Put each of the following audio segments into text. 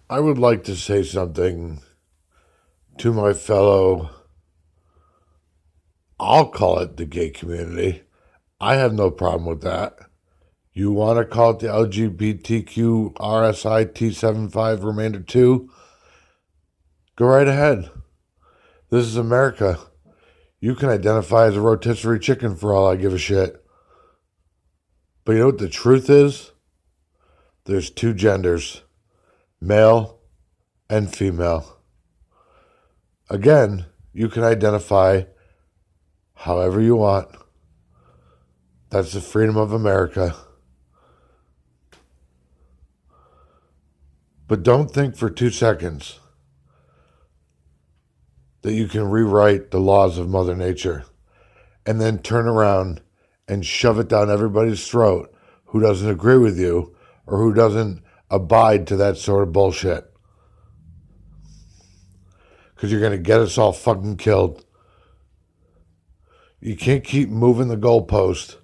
I would like to say something to my fellow, I'll call it the gay community. I have no problem with that. You want to call it the LGBTQ RSIT75 remainder 2? Go right ahead. This is America. You can identify as a rotisserie chicken for all I give a shit. But you know what the truth is? There's two genders, male and female. Again, you can identify however you want. That's the freedom of America. But don't think for 2 seconds that you can rewrite the laws of Mother Nature and then turn around and shove it down everybody's throat who doesn't agree with you or who doesn't abide to that sort of bullshit. Because you're going to get us all fucking killed. You can't keep moving the goalpost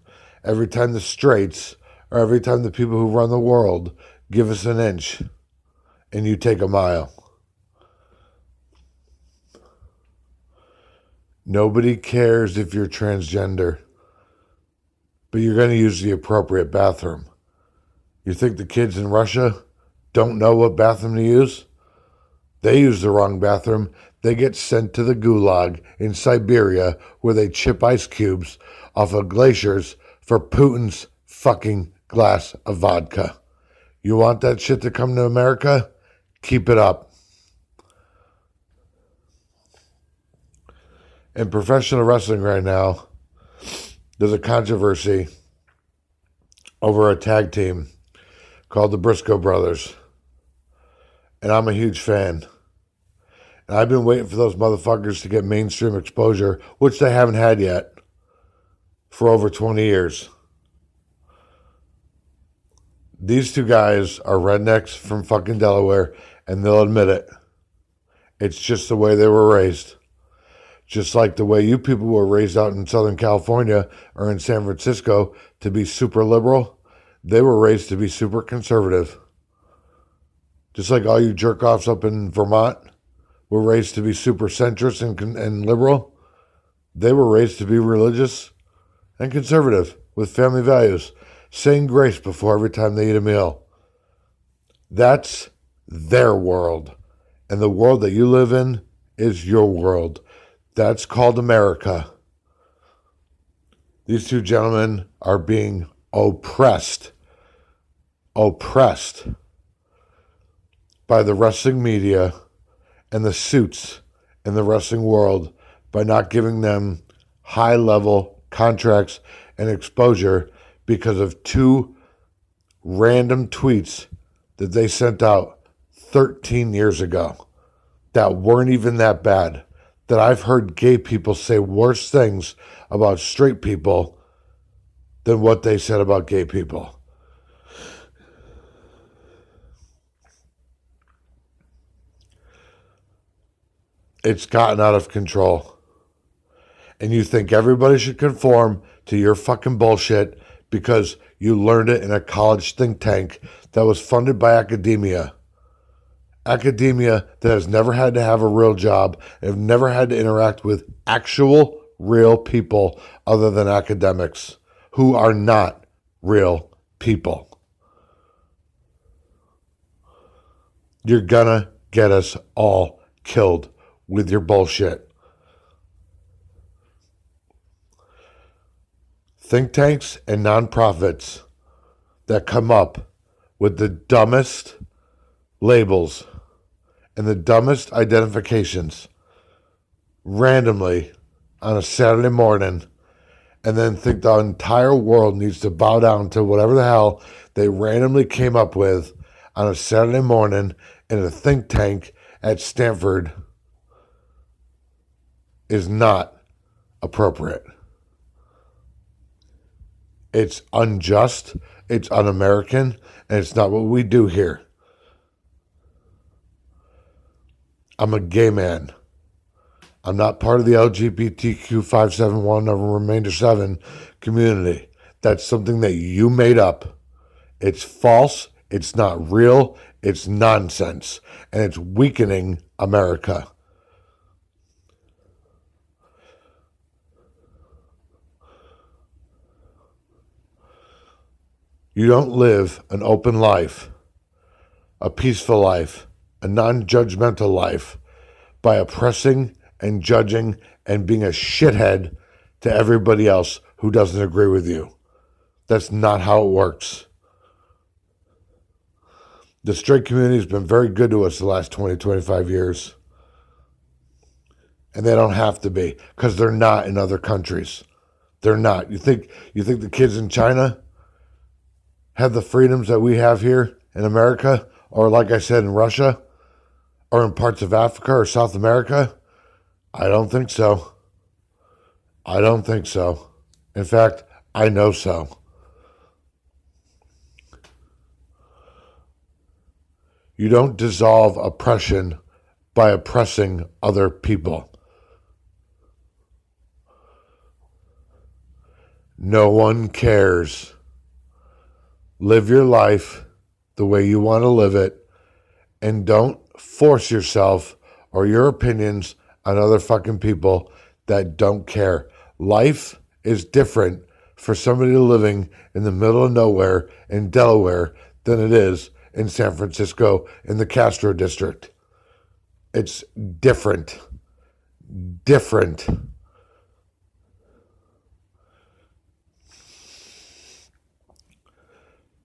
every time the straights or every time the people who run the world give us an inch and you take a mile. Nobody cares if you're transgender, but you're going to use the appropriate bathroom. You think the kids in Russia don't know what bathroom to use? They use the wrong bathroom. They get sent to the gulag in Siberia where they chip ice cubes off of glaciers for Putin's fucking glass of vodka. You want that shit to come to America? Keep it up. In professional wrestling right now, there's a controversy over a tag team called the Briscoe Brothers. And I'm a huge fan. And I've been waiting for those motherfuckers to get mainstream exposure, which they haven't had yet, for over 20 years. These two guys are rednecks from fucking Delaware, and they'll admit it. It's just the way they were raised. Just like the way you people were raised out in Southern California or in San Francisco to be super liberal, they were raised to be super conservative. Just like all you jerk-offs up in Vermont were raised to be super centrist and liberal, they were raised to be religious and conservative with family values, saying grace before every time they eat a meal. That's their world. And the world that you live in is your world. That's called America. These two gentlemen are being oppressed by the wrestling media and the suits in the wrestling world by not giving them high-level contracts and exposure because of two random tweets that they sent out 13 years ago that weren't even that bad, that I've heard gay people say worse things about straight people than what they said about gay people. It's gotten out of control. And you think everybody should conform to your fucking bullshit because you learned it in a college think tank that was funded by academia. Academia that has never had to have a real job and have never had to interact with actual real people other than academics who are not real people. You're gonna get us all killed with your bullshit. Think tanks and nonprofits that come up with the dumbest labels and the dumbest identifications randomly on a Saturday morning and then think the entire world needs to bow down to whatever the hell they randomly came up with on a Saturday morning in a think tank at Stanford is not appropriate. It's unjust, it's un-American, and it's not what we do here. I'm a gay man. I'm not part of the LGBTQ 571 or Remainder 7 community. That's something that you made up. It's false. It's not real. It's nonsense, and it's weakening America. You don't live an open life, a peaceful life, a non-judgmental life by oppressing and judging and being a shithead to everybody else who doesn't agree with you. That's not how it works. The straight community has been very good to us the last 20, 25 years. And they don't have to be, because they're not in other countries. They're not. You think the kids in China have the freedoms that we have here in America, or like I said, in Russia, or in parts of Africa or South America? I don't think so. I don't think so. In fact, I know so. You don't dissolve oppression by oppressing other people. No one cares. Live your life the way you want to live it, and don't force yourself or your opinions on other fucking people that don't care. Life is different for somebody living in the middle of nowhere in Delaware than it is in San Francisco in the Castro district. It's different. Different.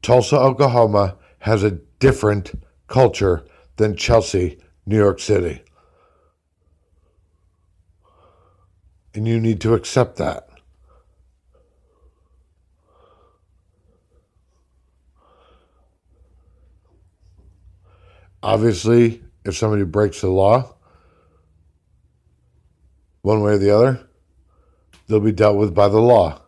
Tulsa, Oklahoma has a different culture than Chelsea, New York City. And you need to accept that. Obviously, if somebody breaks the law, one way or the other, they'll be dealt with by the law.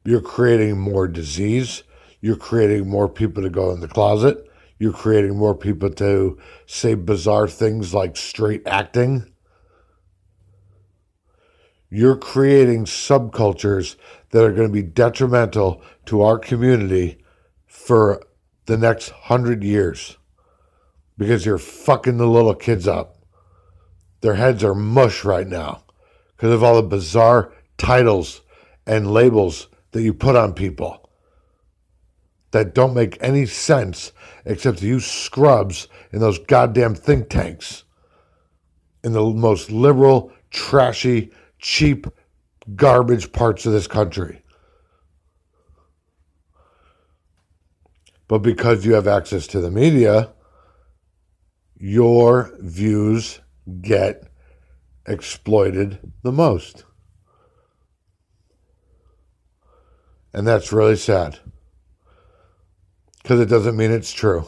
You're creating more disease. You're creating more people to go in the closet. You're creating more people to say bizarre things like straight acting. You're creating subcultures that are going to be detrimental to our community for the next 100 years because you're fucking the little kids up. Their heads are mush right now because of all the bizarre titles and labels that you put on people that don't make any sense except to you scrubs in those goddamn think tanks in the most liberal, trashy, cheap, garbage parts of this country. But because you have access to the media, your views get exploited the most. And that's really sad. Because it doesn't mean it's true.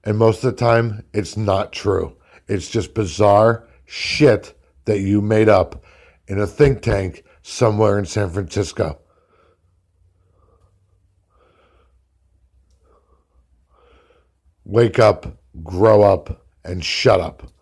And most of the time, it's not true. It's just bizarre shit that you made up in a think tank somewhere in San Francisco. Wake up, grow up, and shut up.